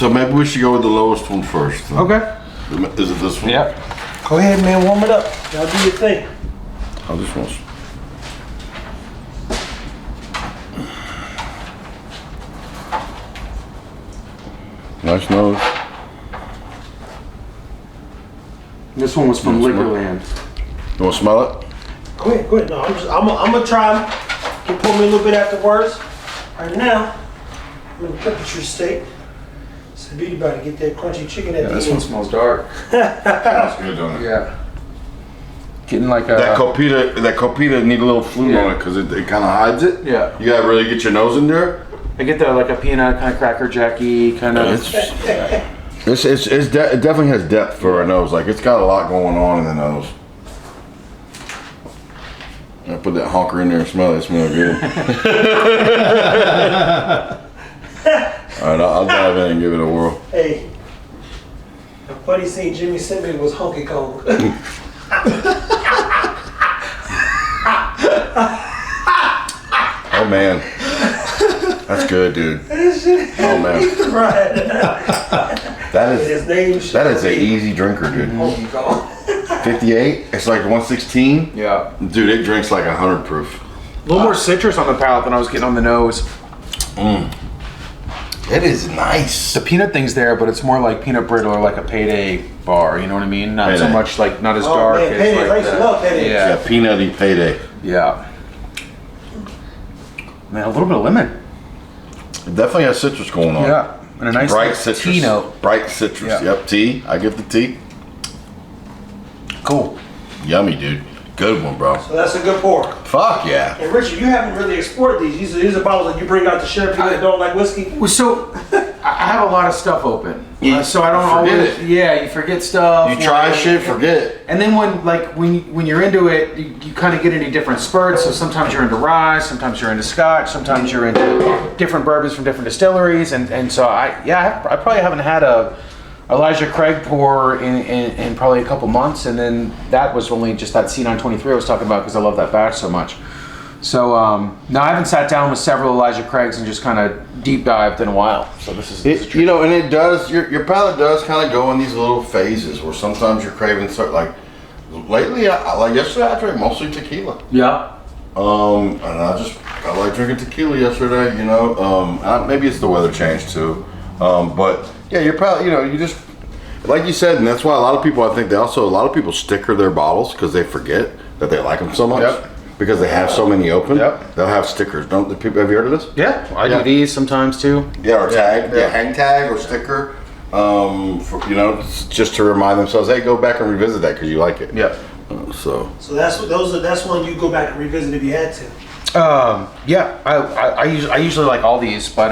So maybe we should go with the lowest one first. Okay. Is it this one? Yep. Go ahead, man. Warm it up. Y'all do your thing. Oh, this one's. Nice nose. This one was from Liquorland. You want to smell it? Go ahead, go ahead. No, I'm gonna try them. You pour me a little bit afterwards. Right now, I'm in the temperature state. It's the beauty about it. Get that crunchy chicken at the This one end. smells dark. That's good, don't it? Yeah. Getting like a. That copita need a little flute Yeah. on it because it kind of hides it. Yeah. You gotta really get your nose in there. I get the like a peanut kind of cracker jacky kind of. It definitely has depth for a nose. Like it's got a lot going on in the nose. I put that honker in there and smell it. It smells good. All right, I'll dive in and give it a whirl. Hey, the funny scene Jimmy sent me was Honky Kong. Oh man, that's good, dude. Oh man, Right. that His name is an easy drinker, dude. Honky Kong. 58. It's like 116. Yeah. Dude, it drinks like 100 proof. A little more citrus on the palate than I was getting on the nose. It is nice. The peanut thing's there, but it's more like peanut brittle or like a Payday bar. You know what I mean? Not so Payday. much like not as Oh, dark man, as Payday. like I used to love Payday. Yeah, Yeah. peanutty payday. Yeah. Man, a little bit of lemon. It definitely has citrus going on. Yeah. And a nice Bright like, citrus. tea note. Bright citrus. Yeah. Yep, tea. I get the tea. Cool. Yummy, dude. Good one, bro. So that's a good pour. Fuck yeah. And Richard, you haven't really explored these. These are bottles that you bring out to share people that don't like whiskey. Well, so I have a lot of stuff open, You so I don't forget always. it. Yeah, you forget stuff. You try or- shit, forget. And then when you're into it, you kind of get into different spurts. So sometimes you're into rye, sometimes you're into Scotch, sometimes you're into different bourbons from different distilleries, and so I probably haven't had a Elijah Craig pour in probably a couple months, and then that was only just that C923 I was talking about because I love that batch so much. So no, I haven't sat down with several Elijah Craigs and just kind of deep dived in a while. So this is It, you know, and it does, your palate does kind of go in these little phases where sometimes you're craving, like, lately, like yesterday, I drank mostly tequila. yeah. And I like drinking tequila yesterday, you know. Maybe it's the weather change too. But yeah, your palate, you know, you just, like you said, and that's why a lot of people sticker their bottles because they forget that they like them so much. Yep. Because they have so many open. Yep. They'll have stickers. Don't the people, have you heard of this? Yeah, I Yeah. do these sometimes too. Yeah, or tag, Yeah. hang tag or sticker, for, you know, just to remind themselves, hey, go back and revisit that because you like it. Yeah. So So that's one you go back and revisit if you had to. Yeah, I usually like all these, but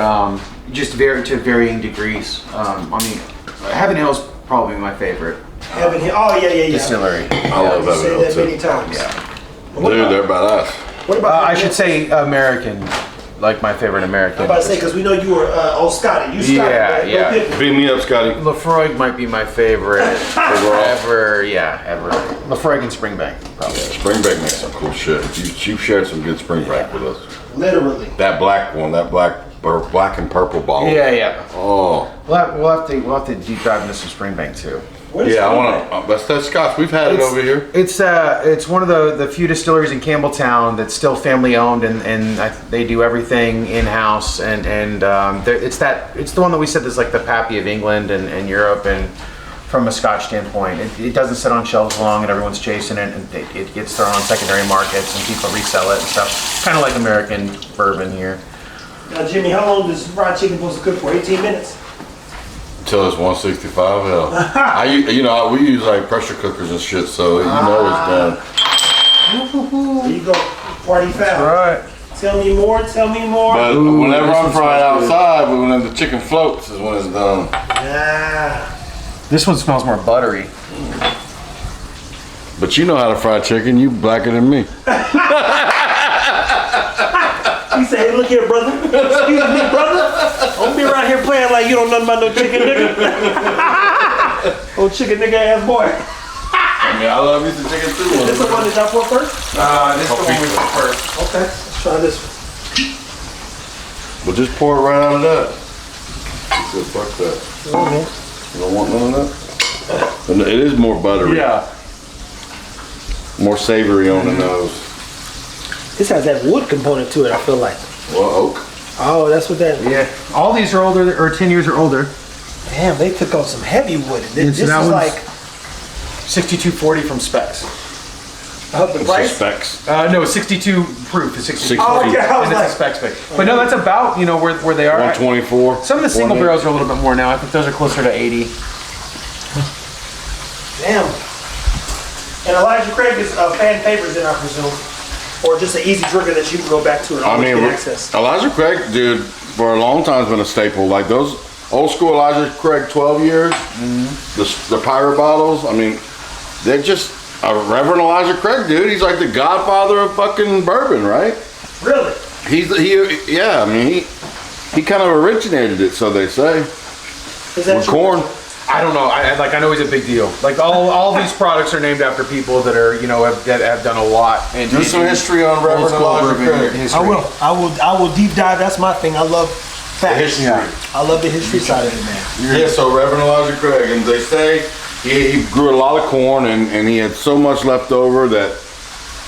just to varying degrees. I mean, Heaven Hill's probably my favorite Heaven Hill. Oh yeah. distillery. I love You that said Hill that too. many times. Yeah. Dude, they're badass. What about? I should say American, like my favorite American. I'm about to say because we know you were old Scotty. You Scotty. Yeah, right? yeah. Go Pippen. Beat me up, Scotty. Lafroig might be my favorite ever. Yeah, ever. Lafroig and Springbank, probably. Springbank makes some cool shit. You've shared some good Springbank with us. Literally. That black one, that black and purple bottle. Yeah. Oh. We'll have to deep dive into some Springbank too. What is Yeah, I Springbank? want to. That's Scotch. We've had it over here. It's one of the few distilleries in Campbelltown that's still family owned, and they do everything in house, and it's the one that we said is like the Pappy of England and Europe, and from a Scotch standpoint, it doesn't sit on shelves long, and everyone's chasing it, and it gets thrown on secondary markets, and people resell it and stuff. Kind of like American bourbon here. Now, Jimmy, how long does fried chicken supposed to cook for? 18 minutes. Until it's 165, hell. We use like pressure cookers and shit, so you know it's done. There you go. Party foul. Right. Tell me more. But whenever this I'm one frying smells good. outside, but when the chicken floats is when it's done. Ah. This one smells more buttery. But you know how to fry chicken. You blacker than me. He said, hey, look here, brother. Excuse me, brother. Don't be around here playing like you don't know nothing about no chicken nigga. Old chicken nigga ass boy. I mean, I love you some chicken too. This the one that y'all pour first? This is the one we put first. Okay, let's try this one. But just pour it right out of that. good. Fuck that. Oh, man. You don't want none of that? And it is more buttery. Yeah. More savory on the nose. This has that wood component to it, I feel like. Well, oak. Oh, that's what that. Yeah. All these are older, or 10 years or older. Damn, they took on some heavy wood. This so is that one's- like 6240 from Specs. the It's the price. specs. No, 62 proof is 62. Oh, okay, I was And like- it's a Specs pick. But no, that's about, where they are. 124. Some of the single 180. barrels are a little bit more now. I think those are closer to 80. Damn. And Elijah Craig is fan favorites, then I presume, or just an easy drinker that you can go back to and I always mean, get access. Elijah Craig, dude, for a long time has been a staple. Like those old school Elijah Craig 12 years, the pirate bottles. I mean, they're just a Reverend Elijah Craig, dude. He's like the godfather of fucking bourbon, right? Really? Yeah. I mean, he kind of originated it, so they say. Is that With true? corn. I don't know. I know he's a big deal. Like all these products are named after people that are, have done a lot. And Do some history on Reverend old school Elijah bourbon Craig. history. I will deep dive. That's my thing. I love facts. History. Yeah. I love the history side of it, man. Yeah, so Reverend Elijah Craig, and they say he grew a lot of corn and he had so much left over that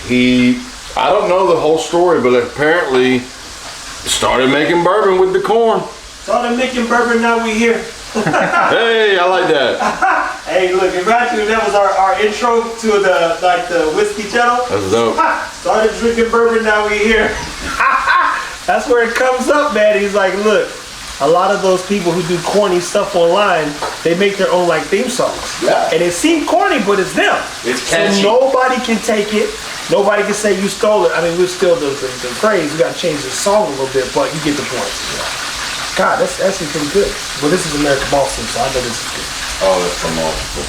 I don't know the whole story, but apparently started making bourbon with the corn. Started making bourbon, now we here. Hey, I like that. Hey, look, imagine that was our intro to the whiskey channel. That's dope. Started drinking bourbon, now we here. That's where it comes up, man. He's like, look, a lot of those people who do corny stuff online, they make their own like theme songs. Yeah. And it seems corny, but it's them. It's catchy. So nobody can take it. Nobody can say you stole it. I mean, we're still the phrase. We got to change the song a little bit, but you get the point. God, that's actually pretty good. Well, this is American Boston, so I know this is good. Oh, that's from Monster.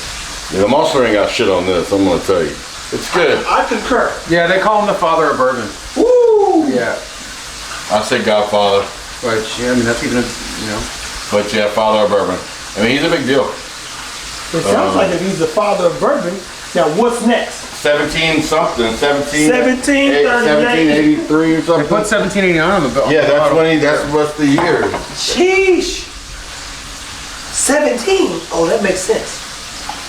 Yeah, the Monster ain't got shit on this, I'm gonna tell you. It's good. I concur. Yeah, they call him the father of bourbon. Woo! Yeah. I say Godfather, But yeah, I mean that's even but yeah, father of bourbon. I mean, he's a big deal. It sounds like if he's the father of bourbon. Now, what's next? 17 something, 1738. 1783 or They something. put 1789 on the bill. Yeah, that's what's the year. Sheesh. 17. Oh, that makes sense.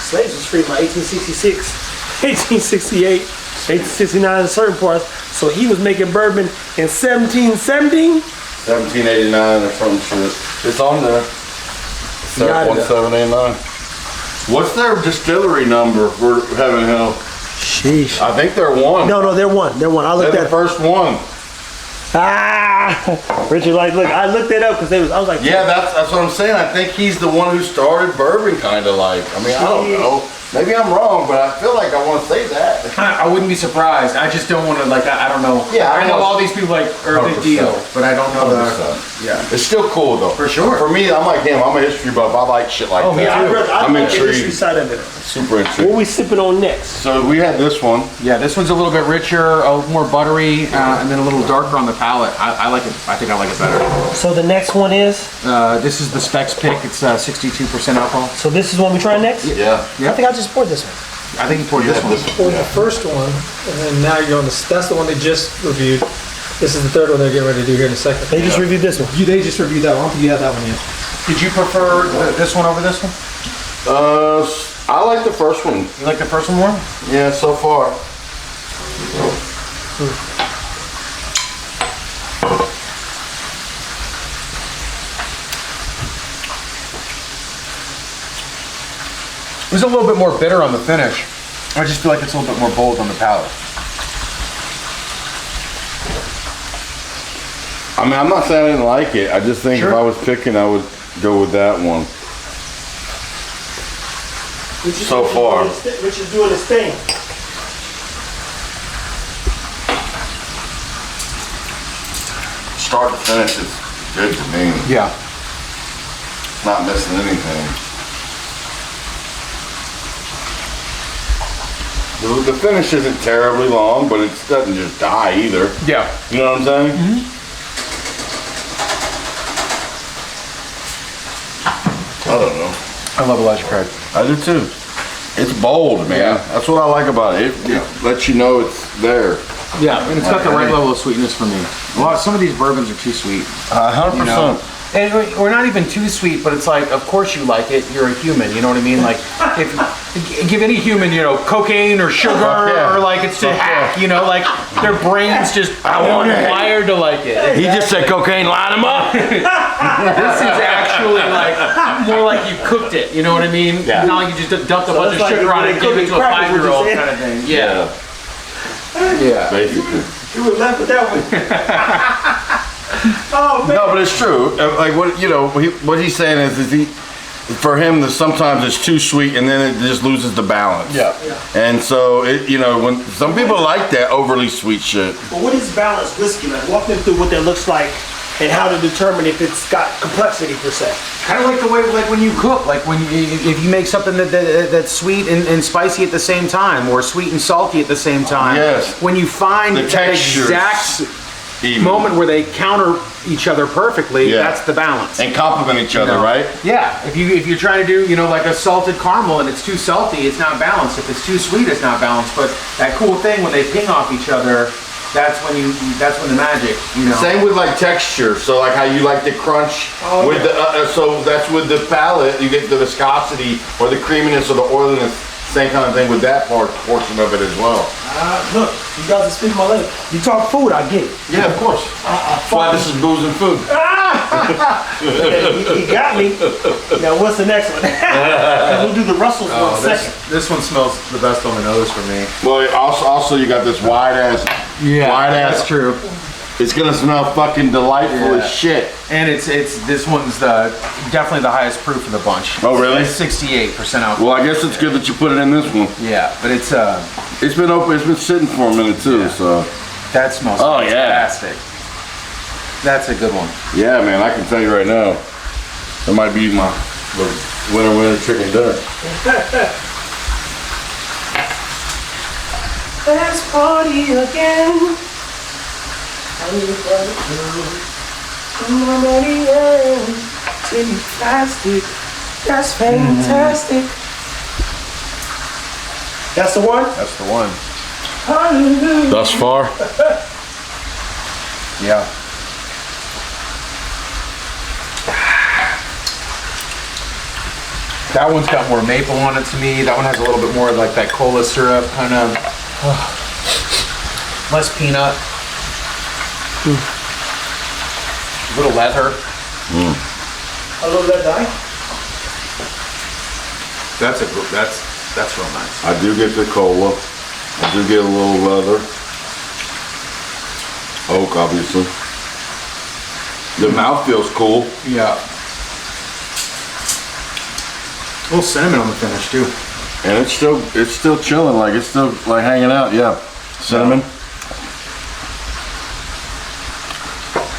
Slaves was freed by 1866, 1868, 1869 in certain parts. So he was making bourbon in 1770. 1789 or some shit. It's on there. Got it. 1789. What's their distillery number for Heaven Hill? Sheesh. I think they're one. No, they're one. They're one. I looked They're at the first one. Richard, like, look, I looked that up because I was like, Yeah, that's what I'm saying. I think he's the one who started bourbon, kind of like. I mean, I don't know. Maybe I'm wrong, but I feel like I want to say that. I wouldn't be surprised. I just don't want to I don't know. Yeah, I know I know. all these people are a big 100%. deal, but I don't know the. 100%. Yeah. It's still cool though. For sure. For me, I'm like him. I'm a history buff. I like shit like Oh, me that. too. I I'm like the history intrigued. side of it. Super What intrigued. we sipping on next? So we had this one. Yeah, this one's a little bit richer, more buttery, and then a little darker on the palate. I like it. I think I like it better. So the next one is, This is the Specs pick. It's 62% alcohol. so this is one we try next? Yeah. I think I just poured this one. I think you poured this one. Or the first one, and then now you're on that's the one they just reviewed. This is the third one they're getting ready to do here in a second. They just reviewed this one. They just reviewed that one. I don't think you had that one yet. Did you prefer this one over this one? I like the first one. You like the first one more? Yeah, so far. It was a little bit more bitter on the finish. I just feel like it's a little bit more bold on the palate. I mean, I'm not saying I didn't like it. I just think Sure. if I was picking, I would go with that one. So far. Rich is doing his thing. Start to finish is good to me. Yeah. Not missing anything. The finish isn't terribly long, but it doesn't just die either. Yeah. You know what I'm saying? I don't know. I love Elijah Craig. I do too. It's bold, man. Yeah. That's what I like about it. It lets you know it's there. Yeah, and it's got the right level of sweetness for me. Some of these bourbons are too sweet. 100%. You know? And we're not even too sweet, but it's like, of course you like it. You're a human. You know what I mean? Like, if give any human, cocaine or sugar Yeah. or like it's to hack. Like their brains just wired to like it. He just said cocaine, line him up. This is actually like more like you cooked it. You know what I mean? Yeah. Not like you just dumped a bunch it's of like sugar on it and gave it to a crackers, what you 5-year-old said. kind of thing. Yeah. Yeah. Basically. You were left with that one. Oh man. No, but it's true. Like what he's saying is for him, sometimes it's too sweet and then it just loses the balance. Yeah. And so when some people like that overly sweet shit. But what is balanced whiskey like? Walk them through what that looks like and how to determine if it's got complexity per se. Kind of like the way, like when you cook, like if you make something that's sweet and spicy at the same time, or sweet and salty at the same time. Yes. When you find The that textures exact even. moment where they counter each other perfectly, Yeah. that's the balance. And complement each other, right? Yeah. If you're trying to do like a salted caramel and it's too salty, it's not balanced. If it's too sweet, it's not balanced. But that cool thing when they ping off each other, that's when the magic. Same with like texture. So like how you like the crunch with the so that's with the palate. You get the viscosity or the creaminess or the oiliness. Same kind of thing with that portion of it as well. Look, you guys are speaking my language. You talk food, I get it. Yeah, of course. That's why this is booze and food. He got me. Now what's the next one? We'll do the Russells for a second. This one smells the best on the nose for me. Well, also you got this wide ass. That's true. It's gonna smell fucking delightful Yeah. as shit. And it's this one's definitely the highest proof of the bunch. Oh, really? It's 68% alcohol. Well, I guess it's good that you put it in this one. Yeah, but it's It's been open. It's been sitting for a minute too. Yeah. So that smells Oh, yeah. fantastic. That's a good one. yeah, man, I can tell you right now, that might be my winner chicken dinner. Let's party again. Plastic. That's fantastic. That's the one? That's the one. Hallelujah. Thus far, Yeah. That one's got more maple on it to me. That one has a little bit more like that cola syrup kind of. Less peanut. A little leather. A little let die. That's real nice. I do get the cola. I do get a little leather. Oak, obviously. The mouth feels cool. Yeah. A little cinnamon on the finish too. And it's still chilling, like it's still like hanging out, yeah. Cinnamon.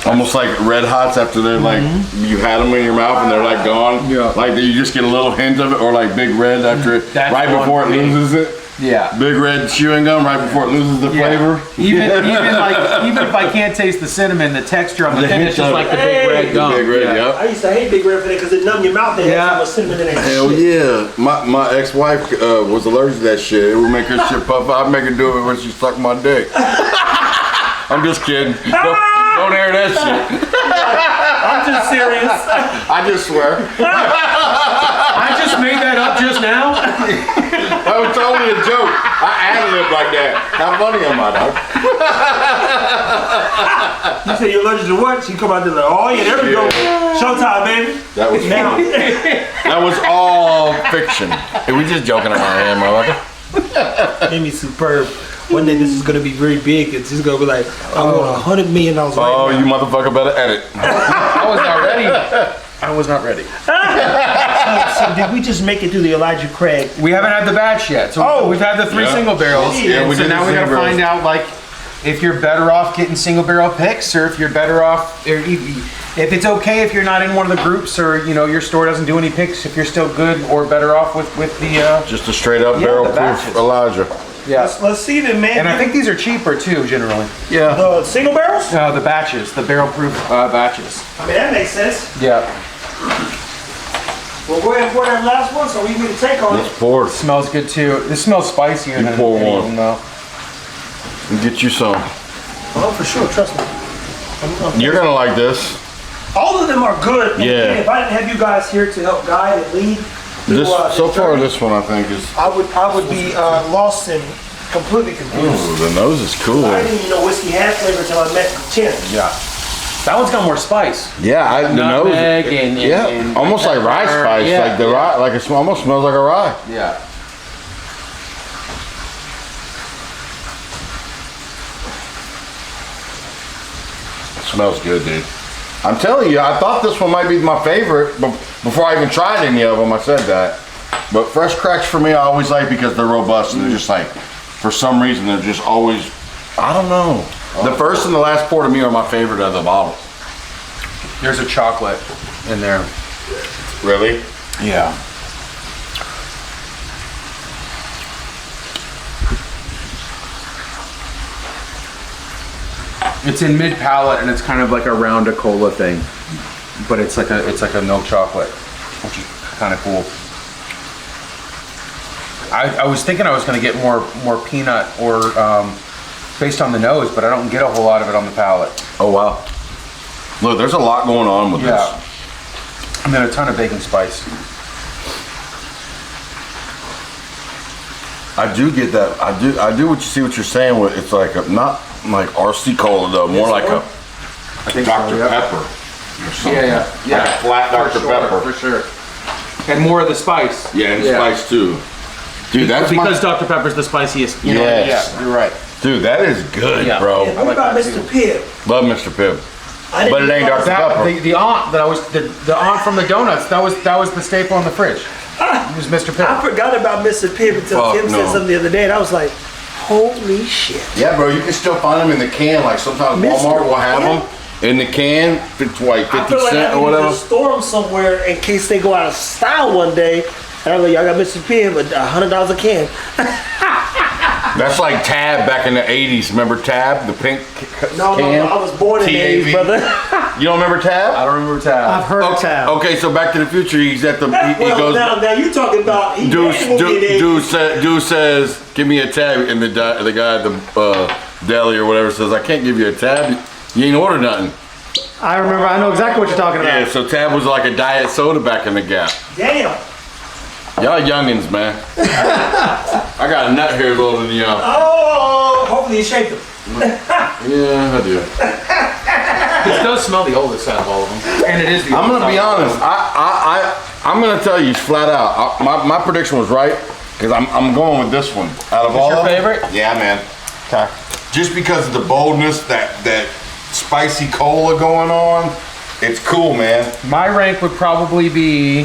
Almost like red hots after they're like, you had them in your mouth and they're like gone. Yeah. Like you just get a little hint of it, or like Big Red after it, That's right the before it one. loses it. Yeah. Big Red chewing gum right before it loses the flavor. Even if I can't taste the cinnamon, the texture on the The finish hint is of like it. the big red gum. Big Red, Yeah. yep. I used to hate Big Red for that because it numb your mouth. They Yeah. had so much cinnamon in that Hell shit. yeah. My ex-wife was allergic to that shit. It would make her shit puff out. I'd make her do it when she sucked my dick. I'm just kidding. Don't air that shit. I'm just serious. I just swear. I just made that up just now. That was totally a joke. I ad-libbed like that. How funny am I, dog? You say you're allergic to what? She come out there like, oh yeah, there we go. Showtime, baby. That was Now. that was all fiction. Hey, we just joking around here, motherfucker. Amy superb. One day this is gonna be very big. It's just gonna be like, I want $100 million right Oh, now. you motherfucker better edit. I was not ready. I was not ready. So did we just make it through the Elijah Craig? We haven't had the batch yet. So Oh. we've had the 3 Yeah. single barrels. Yeah, and we so did now the we gotta single find out like if you're better off getting single barrel picks, or if you're better off, or if it's okay if you're not in one of the groups, or your store doesn't do any picks. If you're still good or better off with the Just a straight up Yeah, barrel the proof batches. Elijah. yeah. Let's see them, man. And I think these are cheaper too, generally. Yeah. the single barrels. The batches, the barrel proof batches. I mean that makes sense. Yeah. Well, go ahead and pour that last one so we can get a take on it. Let's pour. Smells good too. This smells spicier than pour any of one. them, though. Get you some. Oh, for sure. Trust me. You're gonna like this. All all of them are good. And Yeah. again, if I didn't have you guys here to help guide and lead, through, This so far, journey, this one I think is. I would be lost and completely confused. Ooh, the nose is cool. I didn't even know whiskey had flavor until I met Tim. Yeah. That one's got more spice. Yeah, the nose. Nutmeg and Yeah, and almost like rye pepper. spice, Yeah, like the rye, like it almost smells like a rye. Yeah. It smells good, dude. I'm telling you, I thought this one might be my favorite, but before I even tried any of them, I said that. But fresh cracks for me, I always like because they're robust and they're just like, for some reason, they're just always, I don't know. The first and the last pour to me are my favorite of the bottles. There's a chocolate in there. Really? Yeah. It's in mid palate and it's kind of like a round of cola thing, but it's like a milk chocolate, which is kind of cool. I was thinking I was going to get more peanut or based on the nose, but I don't get a whole lot of it on the palate. Oh, wow. Look, there's a lot going on with Yeah. this. And then a ton of baking spice. I do get that. I do what you see what you're saying with it's like a, not like RC cola though, more like a I think Dr. so, yeah. Pepper or something. Yeah. Like a flat Dr. Pepper. For sure. And more of the spice. Yeah, and spice too. Dude, that's because Dr. Pepper's the spiciest. You know, Yes. yeah, you're right. dude, that is good, Yeah. bro. And what about that Mr. Pibb? Love Mr. Pibb. I didn't But it ain't realize Dr. that- Pepper. The aunt that I was the aunt from the donuts that was the staple in the fridge. It was Mr. I Pibb. forgot about Mr. Pibb until Fuck Tim said no. something the other day, and I was like, holy shit. Yeah, bro, you can still find them in the can. Like sometimes Mr. Walmart will have Pibb? them in the can. It's like I 50 feel like I cent or need to whatever. just store them somewhere in case they go out of style one day. And I'm like, y'all got Mr. Pibb at $100 a can. That's like Tab back in the 80s. Remember Tab, the pink No, can? I was born in the TAV. 80s, brother. You don't remember Tab? I don't remember Tab. I've heard of Tab. Okay, so Back to the Future, he's at the, he Well, goes, now you talking about, he Dude, definitely will be in the 80s. dude says, give me a tab, and the guy at the deli or whatever says, I can't give you a tab, you ain't ordered nothing. I remember. I know exactly what you're talking about. Yeah, so tab was like a diet soda back in the Gap. Damn. Y'all youngins, man. I got a nut here older than y'all. Oh, hopefully you shaped them. Yeah, I do. It does smell the oldest out of all of them, and it is the. I'm oldest gonna be out of all of honest. them. I'm gonna tell you flat out. My prediction was right because I'm going with this one out of all your of them. favorite? Yeah, man. Okay. Just because of the boldness, that spicy cola going on, it's cool, man. My rank would probably be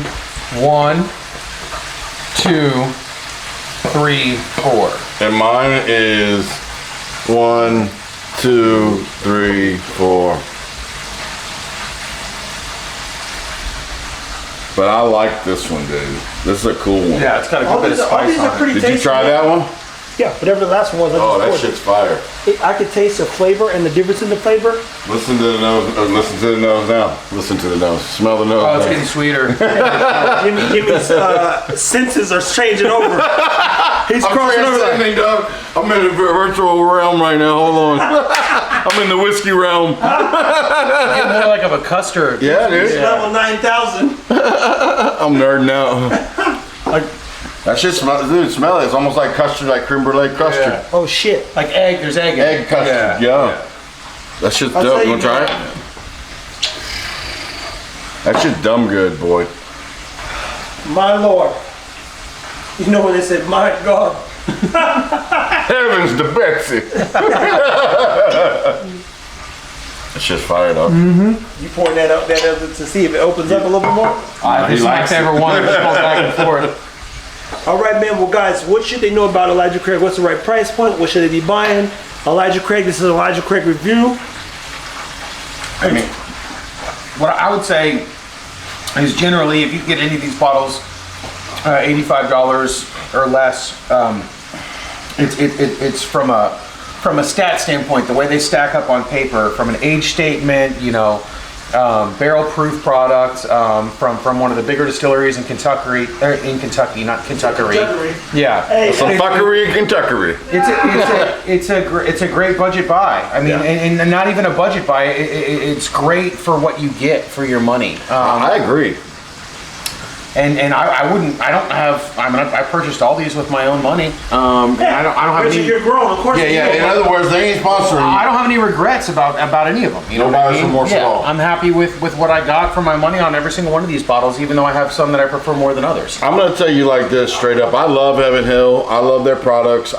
1, 2, 3, 4. And mine is 1, 2, 3, 4. But I like this one, dude. This is a cool one. Yeah, it's got a All good bit these, of all spice these are on it. pretty Did you tasty. try that one? Yeah, whatever the last one was. I Oh, that just poured shit's fire. it. I could taste the flavor and the difference in the flavor. Listen to the nose. Listen to the nose now. Listen to the nose. Smell the nose. Oh, it's now. getting sweeter. Jimmy's senses are changing over. He's I'm crossing over. Like, transcending, dog. I'm in a virtual realm right now. Hold on. I'm in the whiskey realm. Getting more like of a custard. Yeah, dude. level 9,000. I'm nerding out. Like that shit smells, dude. Smell it. It's almost like custard, like creme brulee custard. Yeah. Oh shit. Like egg. There's egg. in it. Egg custard. Yeah. That shit's I'll dope. tell You you wanna try it? That shit's dumb good, boy. My lord. You know when they said, my God. Heavens to Betsy. That shit's fire, dog. You pouring that up to see if it opens up a little bit more? This is my favorite one. It just goes back and forth. All right, man. Well, guys, what should they know about Elijah Craig? What's the right price point? What should they be buying? Elijah Craig, this is Elijah Craig review. I mean, what I would say is generally, if you get any of these bottles, $85 or less, it's from a stat standpoint, the way they stack up on paper, from an age statement, you know, barrel-proof product from one of the bigger distilleries in Kentucky, not Kentucky. Kentucky. Yeah. Hey, Some fuckery in Kentucky. It's a great budget buy. I mean, Yeah. and not even a budget buy. It's great for what you get for your money. I agree. And I purchased all these with my own money. And I don't have Richard, any. you're grown, of course. Yeah, you yeah. In know. other words, they ain't sponsoring. I don't have any regrets about any of them. You know No what I buyer's mean? remorse at all. I'm happy with what I got for my money on every single one of these bottles, even though I have some that I prefer more than others. I'm gonna tell you like this straight up. I love Evan Hill. I love their products.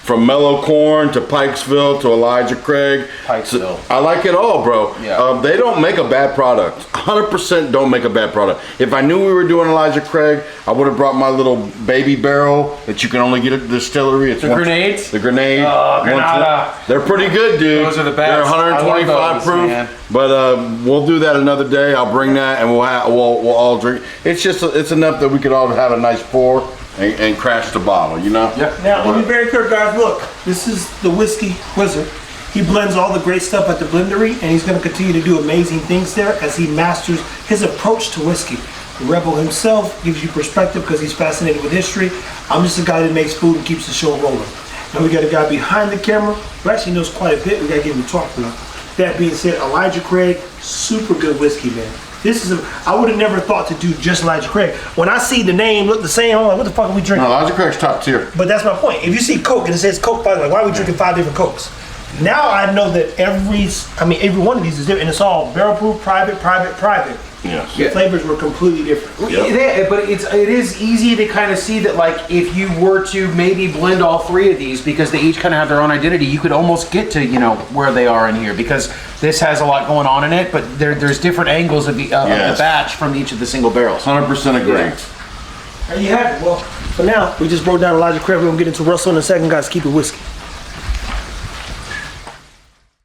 From Mellow Corn to Pikesville to Elijah Craig. Pikesville. I like it all, bro. Yeah. They don't make a bad product. 100% don't make a bad product. If I knew we were doing Elijah Craig, I would have brought my little baby barrel that you can only get at the distillery. It's The grenades? The grenade. Oh, 120. Granada. They're pretty good, dude. Those are the best. They're I love 125 those, proof. man. But we'll do that another day. I'll bring that and we'll all drink. It's just it's enough that we could all have a nice pour and crash the bottle, you know? Yeah. Now, let me be very clear, guys. Look, this is the Whiskey Wizard. He blends all the great stuff at the blendery, and he's going to continue to do amazing things there as he masters his approach to whiskey. The Rebel himself gives you perspective because he's fascinated with history. I'm just a guy that makes food and keeps the show rolling. Now we got a guy behind the camera who actually knows quite a bit. We got to get him to talk about. That being said, Elijah Craig, super good whiskey, man. I would have never thought to do just Elijah Craig. When I see the name look the same, I'm like, what the fuck are we drinking? No, Elijah Craig's top tier. But that's my point. If you see Coke and it says Coke, by the way, why are we drinking 5 different Cokes? Now I know that every one of these is different, and it's all barrel proof, private. Yes. The flavors were completely different. Yeah, but it is easy to kind of see that, like, if you were to maybe blend all three of these because they each kind of have their own identity, you could almost get to where they are in here because this has a lot going on in it, but there's different angles of the Yes. batch from each of the single barrels. 100% agree. Yeah. There you have it. Well, for now, we just broke down Elijah Craig. We're gonna get into Russell in a second, guys. Keep it whiskey.